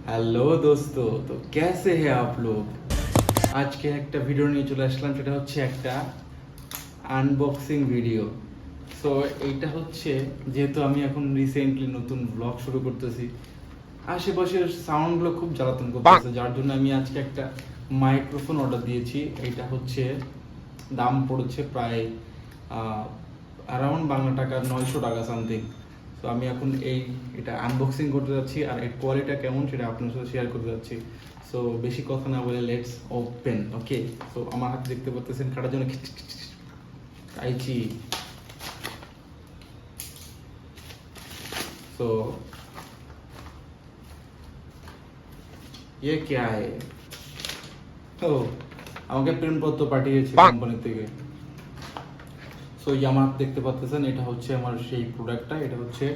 Hello दोस्तों, तो कैसे हैं आप लोग। আজকে একটা ভিডিও নিয়ে চলে আসলাম, সেটা হচ্ছে একটা আনবক্সিং ভিডিও। সো এইটা হচ্ছে, যেহেতু আমি এখন রিসেন্টলি নতুন ব্লগ শুরু করতেছি, আশেপাশের সাউন্ডগুলো খুব জ্বালাতন করতেছে, যার জন্য আমি আজকে একটা মাইক্রোফোন অর্ডার দিয়েছি। এইটা হচ্ছে দাম পড়েছে প্রায় অ্যারাউন্ড বাংলা টাকা 900 টাকা সামথিং। তো আমি এখন এটা আনবক্সিং করতে যাচ্ছি, আর এর কোয়ালিটিটা কেমন সেটা আপনার সাথে শেয়ার করতে যাচ্ছি। সো বেশি কথা না বলে লেটস ওপেন। ওকে, সো আমার হাতে দেখতে পাচ্ছেন কাটার জন্য কাইচি। সো ये क्या है? ও, আমাকে প্রিন্টপত্র পাঠিয়েছে কোম্পানি থেকে। সো আমার দেখতে পাচ্ছেন, এটা হচ্ছে আমার সেই প্রোডাক্টটা। এটা হচ্ছে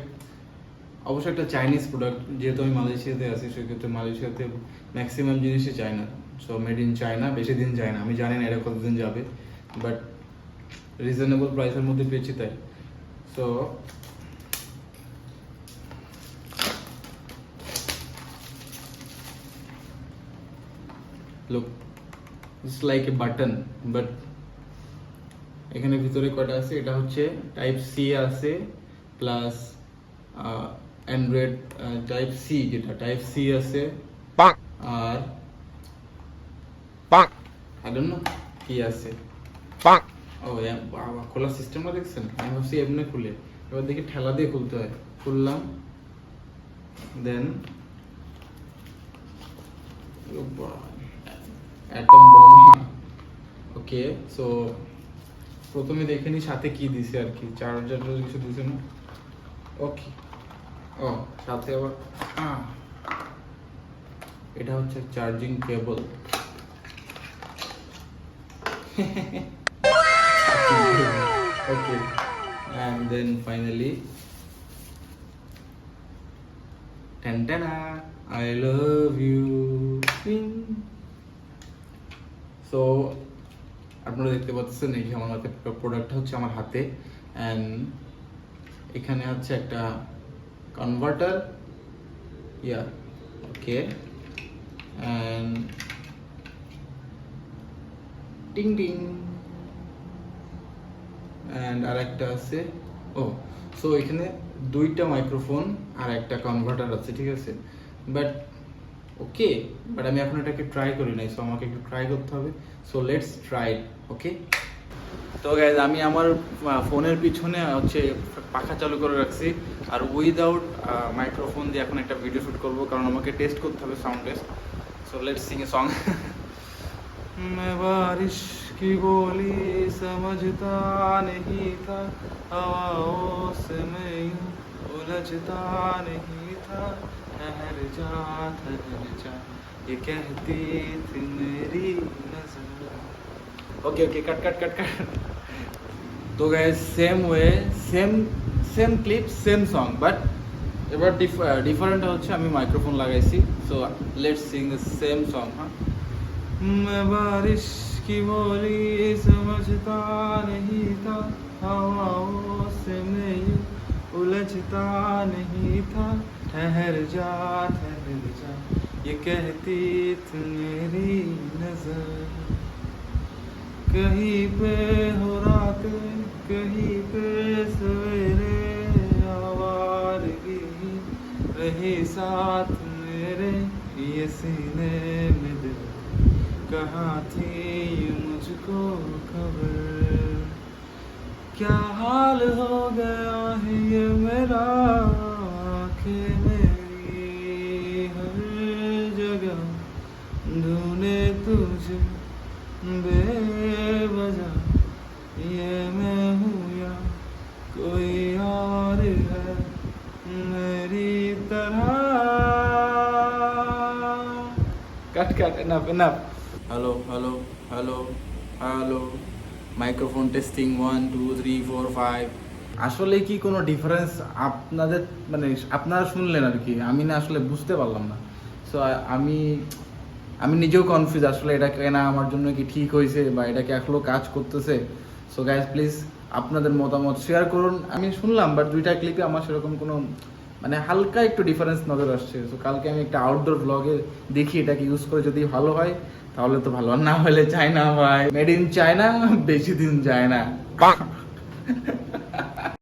অবশ্যই একটা চাইনিজ প্রোডাক্ট, যেহেতু আমি মালয়েশিয়াতে আছি, সেক্ষেত্রে মালয়েশিয়াতে ম্যাক্সিমাম জিনিসই China. So made in China, বেশি দিন যায় না। আমি জানি না এটা কতদিন যাবে, বাট রিজনেবল প্রাইসের মধ্যে পেয়েছি তাই। So look, it's like a button, but এখানে ভিতরে কয়টা আছে, এটা হচ্ছে টাইপ সি আছে, প্লাস অ্যান্ড্রয়েড টাইপ সি, যেটা টাইপ সি আছে, আর আই ডোন্ট নো কি আছে। ও বাবা, খোলার সিস্টেমটা দেখছেন? আমি ভাবছি এমনি খুলে, এবার দেখি ঠেলা দিয়ে খুলতে হয়। খুললাম, দেন অ্যাটম বম। ওকে, সো প্রথমে দেখে নি সাথে কি দিছে আর কি, চার্জার কিছু দিছে না। ওকে, ও সাথে আবার এটা হচ্ছে charging cable. Okay, and then finally, tantana, I love you. So আপনারা দেখতে পাচ্ছেন, এই যে আমার হাতে প্রোডাক্টটা হচ্ছে আমার হাতে, অ্যান্ড এখানে হচ্ছে একটা কনভার্টার, ইয়া ওকে, অ্যান্ড টিং টিং, অ্যান্ড আর একটা আছে। ও, সো এখানে দুইটা মাইক্রোফোন আর একটা কনভার্টার আছে, ঠিক আছে। বাট ওকে, বাট আমি এখন এটাকে ট্রাই করি নাই, সো আমাকে একটু ট্রাই করতে হবে। So let's try. ওকে, তো গাইজ, আমি আমার ফোনের পিছনে হচ্ছে পাখা চালু করে রাখছি, আর উইদাউট মাইক্রোফোন দিয়ে এখন একটা ভিডিও শ্যুট করবো, কারণ আমাকে টেস্ট করতে হবে, sound test. So let's Singh a song. मैं बारिश की बोली समझता नहीं था, हवाओं से मैं यूं उलझता नहीं था, ठहर जा ये कहती थी मेरी नजर। Okay okay, cut cut cut cut. तो guys, same way, same same clip, same song, but এবার ডিফারেন্ট হচ্ছে আমি মাইক্রোফোন লাগাইছি। So let's sing the same song. হ্যাঁ, मैं बारिश की बोली समझता नहीं था, हवाओं से मैं यूं उलझता नहीं था, ठहर जा ये कहती थी मेरी नजर, कहीं पे हो रात, कहीं पे सवेरे, आवारगी रही साथ मेरे, ये सीने में दिल कहाँ थी ये मुझको खबर, क्या हाल हो गया है ये मेरा, आँखें मेरी हर जगह ढूंढे तुझे बेवजह, ये मैं हूँ या कोई और है मेरी तरह। Cut cut, enough enough. Hello hello hello hello, microphone testing 1 2 3 4 5। আসলে কি কোনো ডিফারেন্স আপনাদের, মানে আপনারা শুনলেন আর কি, আমি না আসলে বুঝতে পারলাম না। সো আমি আমি নিজেও কনফিউজ, আসলে এটা কেনা আমার জন্য কি ঠিক হয়েছে, বা এটা কি আসলে কাজ করতেছে। সো গাইজ, প্লিজ আপনাদের মতামত শেয়ার করুন। আমি শুনলাম, বাট দুইটা ক্লিপে আমার সেরকম কোনো মানে হালকা একটু ডিফারেন্স নজর আসছে। তো কালকে আমি একটা আউটডোর ব্লগে দেখি এটাকে ইউজ করে যদি ভালো হয় তাহলে তো ভালো, আর না হলে চায়না ভাই, মেড ইন চায়না, বেশি দিন যায় না।